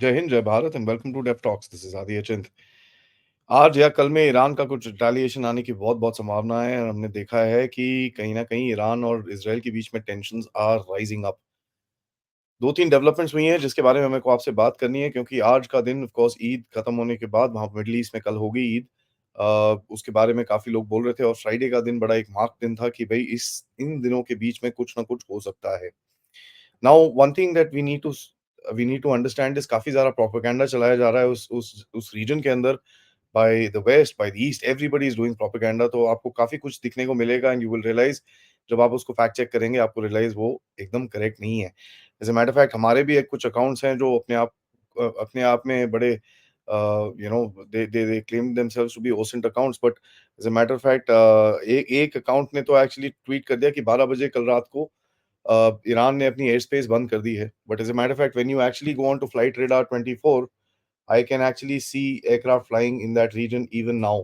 जय हिंद, जय Bharat and welcome to Dev Talks. This is Aadi Achint. आज या कल में ईरान का कुछ रिटेलिएशन आने की बहुत-बहुत संभावना है और हमने देखा है कि कहीं न कहीं ईरान और इज़राइल के बीच में tensions are rising up. 2-3 developments हुई हैं जिसके बारे में मेरे को आपसे बात करनी है क्योंकि आज का दिन ऑफ कोर्स ईद खत्म होने के बाद वहाँ मिडल ईस्ट में कल होगी ईद। उसके बारे में काफ़ी लोग बोल रहे थे और फ्राइडे का दिन बड़ा एक मार्क दिन था कि भई इस इन दिनों के बीच में कुछ न कुछ हो सकता है। Now one thing that we need to understand is काफ़ी ज़्यादा प्रोपेगेंडा चलाया जा रहा है उस रीजन के अंदर by the west, by the east, everybody is doing propaganda. तो आपको काफ़ी कुछ दिखने को मिलेगा एंड यू विल रियलाइज़ जब आप उसको फैक्ट चेक करेंगे आपको रियलाइज़ वो एकदम करेक्ट नहीं है। As a matter of fact हमारे भी एक कुछ अकाउंट्स हैं जो अपने आप में बड़े they claim themselves to be OSINT accounts but as a matter of fact एक अकाउंट ने तो एक्चुअली ट्वीट कर दिया कि 12 बजे कल रात को ईरान ने अपनी एयर स्पेस बंद कर दी है। But as a matter of fact when you actually go on to flight radar 24 I can actually see aircraft flying in that region even now.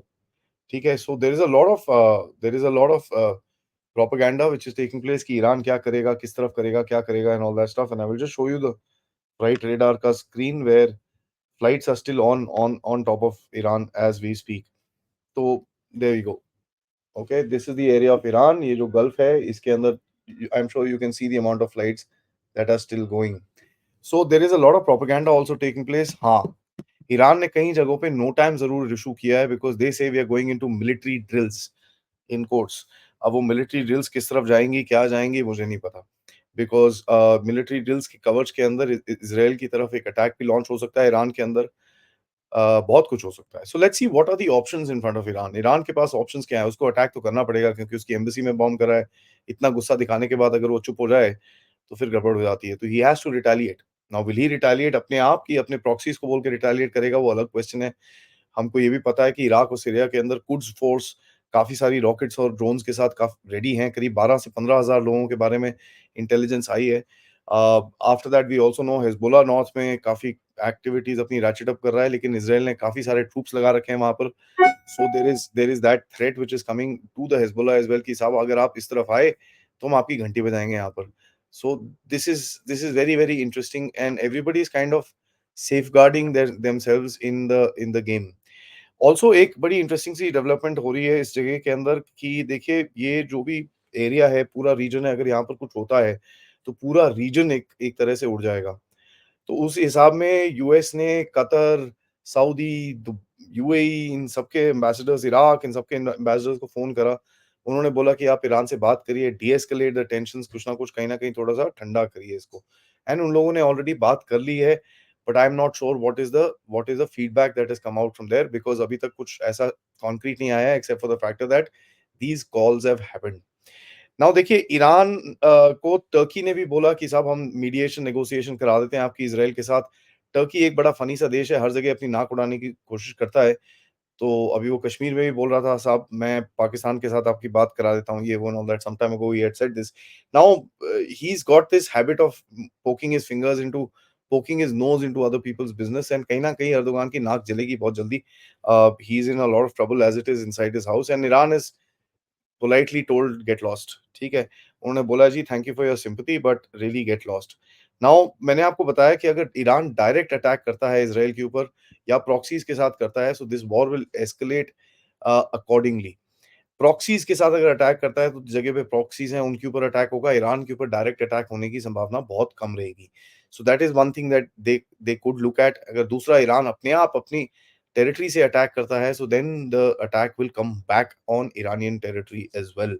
ठीक है, so there is a lot of propaganda which is taking place कि Iran क्या करेगा, किस तरफ करेगा, क्या करेगा and all that stuff. And I will just show you the right radar का screen where flights are still on top of Iran as we speak. तो there you go. Okay, this is the area of Iran. ये जो gulf है इसके अंदर I'm sure you can see the amount of flights that are still going. So there is a lot of propaganda also taking place. हाँ, Iran ने कई जगहों पे नो टाइम ज़रूर इश्यू किया है because they say we are going into military drills in quotes. अब वो मिलिट्री ड्रिल्स किस तरफ जाएँगी, क्या जाएँगी मुझे नहीं पता। बिकॉज़ मिलिट्री ड्रिल्स के कवच के अंदर इज़राइल की तरफ एक अटैक भी लॉन्च हो सकता है ईरान के अंदर। बहुत कुछ हो सकता है। So let's see what are the options in front of Iran. Iran के पास ऑप्शंस क्या है? उसको अटैक तो करना पड़ेगा क्योंकि उसकी एम्बेसी में बॉम्ब करा है। इतना गुस्सा दिखाने के बाद अगर वो चुप हो जाए, तो फिर गड़बड़ हो जाती है। तो he has to retaliate. Now will he retaliate अपने आप कि अपने प्रॉक्सीज़ को बोल के रिटेलिएट करेगा, वो अलग क्वेश्चन है। हमको ये भी पता है कि इराक और सीरिया के अंदर कुड्स फ़ोर्स काफ़ी सारी रॉकेट्स और ड्रोन्स के साथ काफ़ रेडी हैं। करीब 12 से 15,000 लोगों के बारे में इंटेलिजेंस आई है। After that we also know Hezbollah north में काफ़ी एक्टिविटीज़ अपनी रैचेट अप कर रहा है, लेकिन इज़राइल ने काफ़ी सारे ट्रूप्स लगा रखे हैं वहाँ पर। So there is that threat which is coming to the Hezbollah as well कि साहब अगर आप इस तरफ आए, तो हम आपकी घंटी बजाएँगे यहाँ पर। So this is very, very interesting and everybody is kind of safeguarding themselves in the game. Also एक बड़ी इंटरेस्टिंग सी डेवलपमेंट हो रही है इस जगह के अंदर कि देखिए ये जो भी एरिया है, पूरा रीजन है, अगर यहाँ पर कुछ होता है, तो पूरा रीजन एक एक तरह से उड़ जाएगा। तो उस हिसाब में यूएस ने कतर, सऊदी, यूएई इन सबके एम्बेसडर्स, इराक इन सबके एम्बेसडर्स को फ़ोन करा। उन्होंने बोला कि आप ईरान से बात करिए, डी-एस्केलेट द टेंशन्स, कुछ ना कुछ कहीं न कहीं थोड़ा-सा ठंडा करिए इसको। एंड उन लोगों ने ऑलरेडी बात कर ली है, but I am not sure what is the feedback that has come out from there because अभी तक कुछ ऐसा कॉन्क्रीट नहीं आया है except for the factor that these calls have happened. Now देखिए ईरान को टर्की ने भी बोला कि साहब हम मीडिएशन नेगोशिएशन करा देते हैं आपकी इज़राइल के साथ। टर्की एक बड़ा फ़नी सा देश है, हर जगह अपनी नाक उड़ाने की कोशिश करता है। तो अभी वो कश्मीर में भी बोल रहा था साहब मैं पाकिस्तान के साथ आपकी बात करा देता हूँ, ये वो and all that some time ago he had said this. Now he is got this habit of poking his nose into other people's business and कहीं न कहीं एर्दोगान की नाक जलेगी बहुत जल्दी। He is in a lot of trouble as it is inside his house and Iran is politely told get lost. ठीक है? उन्होंने बोला जी thank you for your sympathy but really get lost. Now मैंने आपको बताया कि अगर ईरान डायरेक्ट अटैक करता है इज़राइल के ऊपर या प्रॉक्सीज़ के साथ करता है so this war will escalate accordingly. Proxies के साथ अगर अटैक करता है तो जगह पे प्रॉक्सीज़ हैं उनके ऊपर अटैक होगा, ईरान के ऊपर डायरेक्ट अटैक होने की संभावना बहुत कम रहेगी। So that is one thing that they could look at. अगर दूसरा ईरान अपने आप अपनी टेरिटरी से अटैक करता है so then the attack will come back on Iranian territory as well.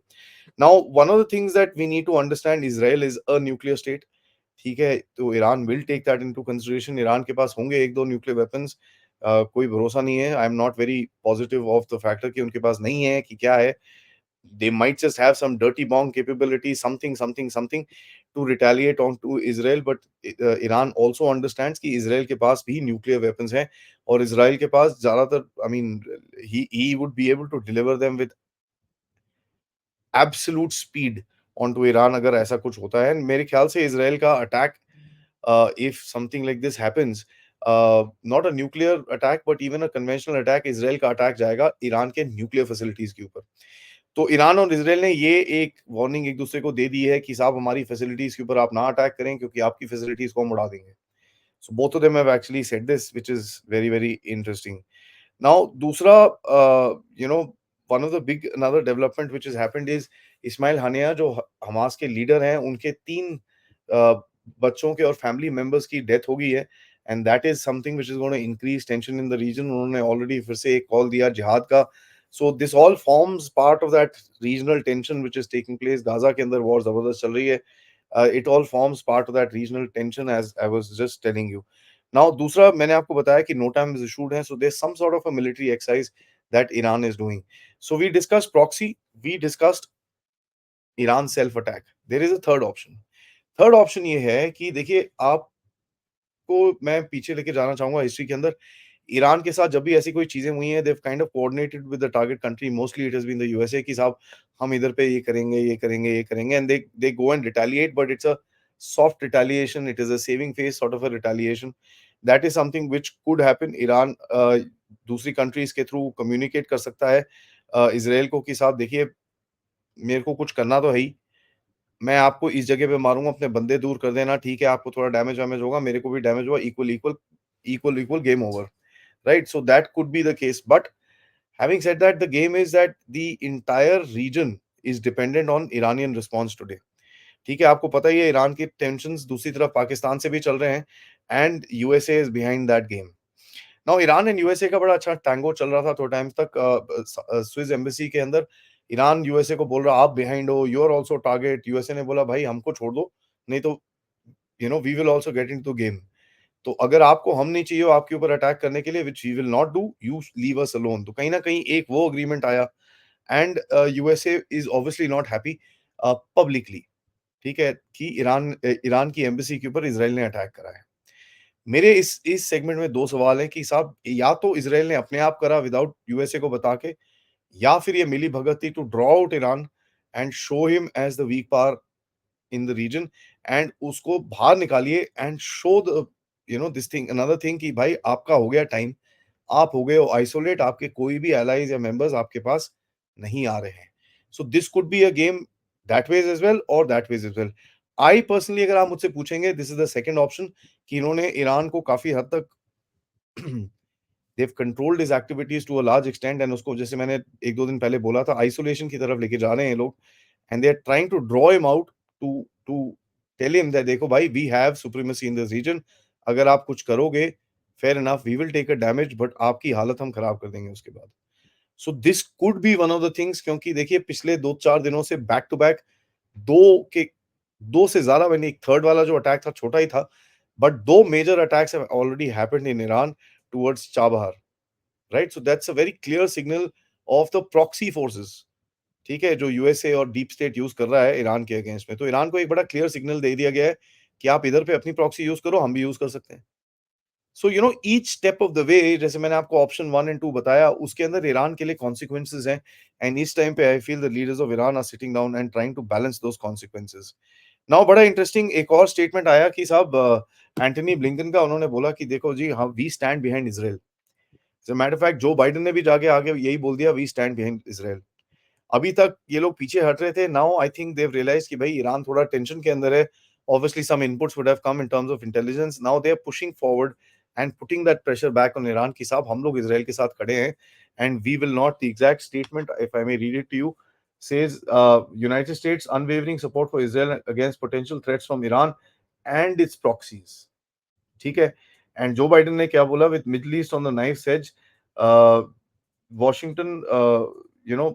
Now, one of the things that we need to understand, Israel is a nuclear state. ठीक है, तो Iran will take that into consideration. Iran के पास होंगे 1-2 nuclear weapons. कोई भरोसा नहीं है। आई am not very positive of the factor कि उनके पास नहीं है कि क्या है। They might just have some dirty bomb capability, something to retaliate on to Israel. But Iran also understands कि Israel के पास भी nuclear weapons हैं और Israel के पास ज़्यादातर, I mean, he would be able to deliver them with absolute speed onto Iran अगर ऐसा कुछ होता है। मेरे ख्याल से Israel का attack, if something like this happens, not a nuclear attack but even a conventional attack, Israel का अटैक जाएगा ईरान के न्यूक्लियर फैसिलिटीज के ऊपर। तो ईरान और इज़राइल ने ये एक वार्निंग एक-दूसरे को दे दी है कि साहब हमारी फैसिलिटीज़ के ऊपर आप ना अटैक करें क्योंकि आपकी फैसिलिटीज़ को हम उड़ा देंगे। So both of them have actually said this, which is very, very interesting. Now, दूसरा one of the big another development which has happened is Ismail हानिया जो हमास के लीडर हैं, उनके 3 बच्चों के और फैमिली मेंबर्स की डेथ हो गई है, and that is something which is gonna increase tension in the region. उन्होंने ऑलरेडी फिर से एक कॉल दिया जिहाद का। So this all forms part of that regional tension which is taking place. Gaza के अंदर वॉर जबरदस्त चल रही है। It all forms part of that regional tension as I was just telling you. Now दूसरा मैंने आपको बताया कि नो टाइम इज इशूड है, so there some sort of a military exercise that Iran is doing. So we discussed proxy, we discussed Iran self attack. There is a third option. Third option ये है कि देखिए, आपको मैं पीछे लेके जाना चाहूंगा हिस्ट्री के अंदर। ईरान के साथ जब भी ऐसी कोई चीजें हुई हैं, they've kind of coordinated with the target country, mostly it has been the USA, कि साहब हम इधर पे ये करेंगे, ये करेंगे, ये करेंगे, and they go and retaliate, but it's a soft retaliation, it is a saving face sort of a retaliation. That is something which could happen. Iran दूसरी कंट्रीज के थ्रू कम्युनिकेट कर सकता है इसराइल को कि साहब देखिए, मेरे को कुछ करना तो है ही, मैं आपको इस जगह पे मारूँगा, अपने बंदे दूर कर देना, ठीक है, आपको थोड़ा डैमेज-वैमेज होगा, मेरे को भी डैमेज हुआ, equal game over, right? So that could be the case, but having said that, the game is that the entire region is dependent on Iranian response today. ठीक है, आपको पता ही है ईरान की टेंशन्स दूसरी तरफ पाकिस्तान से भी चल रहे हैं, and USA is behind that game. Now Iran and USA का बड़ा अच्छा टैंगो चल रहा था थोड़ा टाइम तक। स्विस एम्बेसी के अंदर ईरान यूएसए को बोल रहा आप बिहाइंड हो, you are also target. USA ने बोला भाई हमको छोड़ दो, नहीं तो we will also get into game. तो अगर आपको हम नहीं चाहिए हो आपके ऊपर अटैक करने के लिए, which we will not do, you leave us alone. तो कहीं ना कहीं एक वो अग्रीमेंट आया, and USA is obviously not happy publicly, ठीक है, कि ईरान की एम्बेसी के ऊपर इसराइल ने अटैक करा है। मेरे इस सेगमेंट में 2 सवाल हैं कि साहब या तो इज़राइल ने अपने आप करा विदाउट यूएसए को बता के, या फिर ये मिली-भगत थी to draw out Iran and show him as the weak power in the region, and उसको बाहर निकालिए and show the this thing another thing कि भाई आपका हो गया टाइम, आप हो गए हो आइसोलेट, आपके कोई भी एलाइज या मेंबर्स आपके पास नहीं आ रहे हैं। So this could be a game that ways as well और that ways as well. I personally अगर आप मुझसे पूछेंगे, this is the second option, कि इन्होंने ईरान को काफ़ी हद तक they've controlled his activities to a large extent, and उसको जैसे मैंने 1-2 दिन पहले बोला था, आइसोलेशन की तरफ लेके जा रहे हैं ये लोग, and they are trying to draw him out to tell him that देखो भाई we have supremacy in this region, अगर आप कुछ करोगे fair enough, we will take a damage, but आपकी हालत हम खराब कर देंगे उसके बाद। So this could be one of the things, क्योंकि देखिए पिछले 2-4 दिनों से बैक टू बैक 2 के 2 से ज्यादा, मैंने एक थर्ड वाला जो अटैक था छोटा ही था, but 2 major attacks have already happened in Iran towards Chabahar, right? So that's a very clear signal of the proxy forces, ठीक है, जो यूएसए और डीप स्टेट यूज कर रहा है ईरान के अगेंस्ट में। तो ईरान को एक बड़ा क्लियर सिग्नल दे दिया गया है कि आप इधर पे अपनी प्रॉक्सी यूज करो, हम भी यूज कर सकते हैं। So each step of the way, जैसे मैंने आपको ऑप्शन 1 एंड 2 बताया, उसके अंदर ईरान के लिए कॉन्सिक्वेंसेस हैं, एंड इस टाइम पे I feel the leaders of Iran are sitting down and trying to balance those consequences. Now बड़ा इंटरेस्टिंग एक और स्टेटमेंट आया कि साहब एंटनी ब्लिंकन का, उन्होंने बोला कि देखो जी, हम we stand behind Israel. As a matter of fact Joe Biden ने भी जाके आगे यही बोल दिया, वी स्टैंड बिहाइंड इजराइल। अभी तक ये लोग पीछे हट रहे थे, now I think they have realised कि भाई ईरान थोड़ा टेंशन के अंदर है। Obviously some inputs would have come in terms of intelligence, now they are pushing forward and putting that pressure back on Iran कि साहब हम लोग इजराइल के साथ खड़े हैं, and we will not, the exact statement if I may read it to you, says United States unwavering support for Israel against potential threats from Iran and its proxies, ठीक है। एंड जो Biden ने क्या बोला, with middle east on the knife edge, Washington you know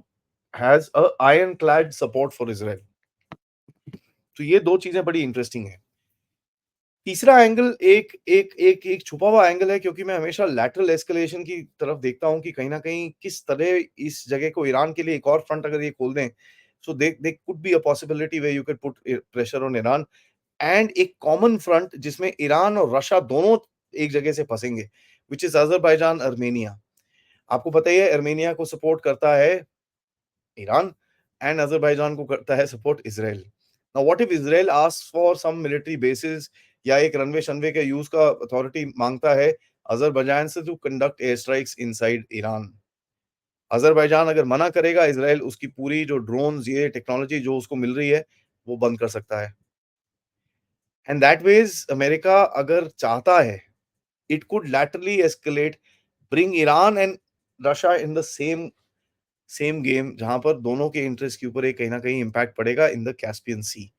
has a iron clad support for Israel. तो ये दो चीजें बड़ी इंटरेस्टिंग है। तीसरा एंगल एक एक एक एक छुपा हुआ एंगल है, क्योंकि मैं हमेशा लैटरल एस्केलेशन की तरफ देखता हूं कि कहीं ना कहीं किस तरह इस जगह को ईरान के लिए एक और फ्रंट अगर ये खोल दें, so they could be a possibility way you can put pressure on Iran, and एक कॉमन फ्रंट जिसमें ईरान और रशिया दोनों एक जगह से फंसेंगे, विच इज अजरबैजान अर्मेनिया। आपको पता ही है अर्मेनिया को सपोर्ट करता है ईरान, एंड अजरबैजान को करता है support Israel. Now what if Israel asks for some military bases या एक रनवे शनवे के यूज का अथॉरिटी मांगता है अजरबैजान से to conduct air strikes inside Iran. Azerbaijan अगर मना करेगा, इसराइल उसकी पूरी जो ड्रोन्स ये टेक्नोलॉजी जो उसको मिल रही है वो बंद कर सकता है। एंड दैट वेज अमेरिका अगर चाहता है, it could laterally escalate, bring Iran and Russia in the same same game, जहां पर दोनों के इंटरेस्ट के ऊपर एक कहीं ना कहीं इंपैक्ट पड़ेगा in the Caspian Sea.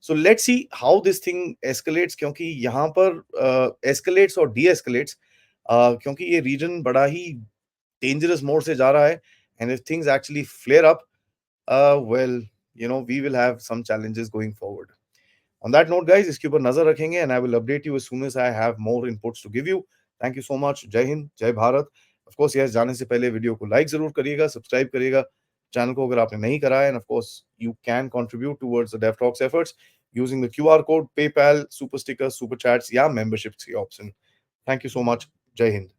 So let's see how this thing escalates, क्योंकि यहाँ पर एस्केलेट्स और डी एस्केलेट्स, क्योंकि ये रीजन बड़ा ही डेंजरस मोड से जा रहा है। And if things actually flare up, well, we will have some challenges going forward. On that note, guys, इसके ऊपर नजर रखेंगे and I will update you as soon as I have more inputs to give you. Thank you so much. जय हिंद, जय Bharat. Of course yes, जाने से पहले video को लाइक जरूर करिएगा, सब्सक्राइब करिएगा चैनल को अगर आपने नहीं करा है, end of course you can contribute towards the DevTalks efforts using the QR code, PayPal, super stickers, super chats या memberships के option. Thank you so much. जय हिंद।